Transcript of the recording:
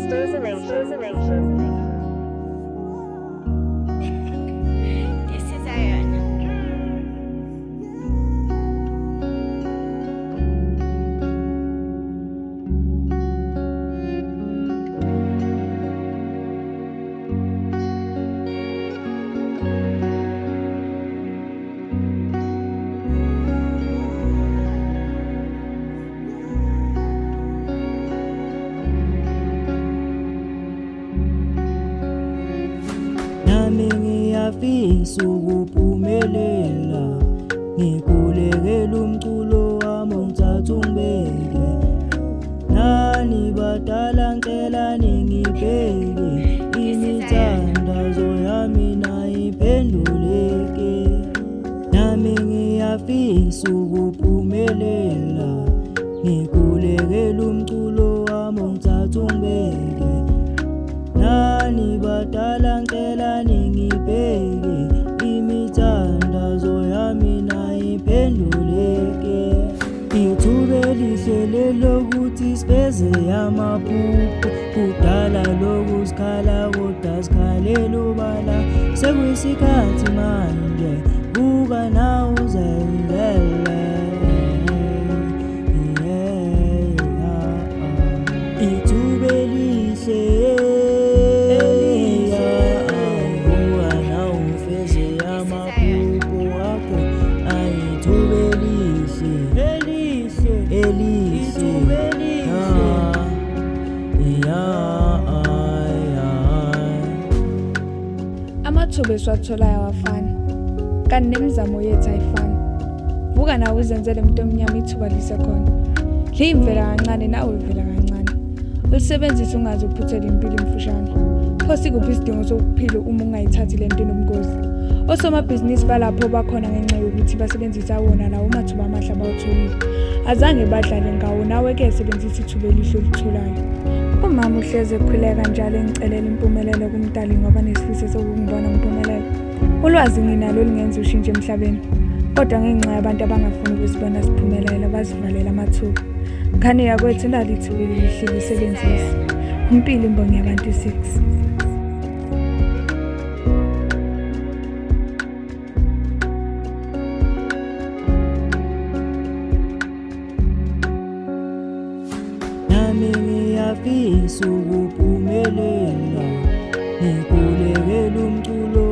This is Iron. Nami ngiyafisa ukuphumelela, ngikulekela umculo wami ungithathe ungibeke. Nani badala ngicela ningibheke, imithandazo yami nayiphenduleke. Nami ngiyafisa ukuphumelela, ngikulekela umculo wami ungithathe ungibeke. Nani badala ngicela ningibheke, imithandazo yami nayiphenduleke. Ithuba elihle lelokuthi siveze amaphupho, kudala lokhu sikhala kodwa sikhalela ubala. Sekuyisikhathi manje, buka nawe uzenzele. Ithuba elihle amathuba esiwatholayo awafani, kanti nemizamo yethu ayifani. Vuka nawe uzenzele umuntu omnyama ithuba lisekhona. Liyimvela kancane nawe uvela kancane. Ulisebenzise ungaze uphuthele impilo emfushane. Pho sikuphi isidingo sokuphila uma ungayithathi lento enomgozi? Osomabhizinisi balapho bakhona ngenxa yokuthi basebenzisa wona lawo mathuba amahle abawatholile. Azange badlale ngawo, nawe-ke sebenzisa ithuba elihle olitholayo. Umama uhlezi ekhuleka njalo engicelela impumelelo kumdali ngoba nesifiso sokungibona ngimpumelela. Ulwazi nginalo lingenza ushintshe emhlabeni, kodwa ngenxa yabantu abangafuni ukusibona siphumelela basivalela amathuba. Ngane yakwethu nalo ithuba elihle lisebenzise. Impilo imbongi yabantu 6. Nami ngiyafisa ukuphumelela, ngikulekela umculo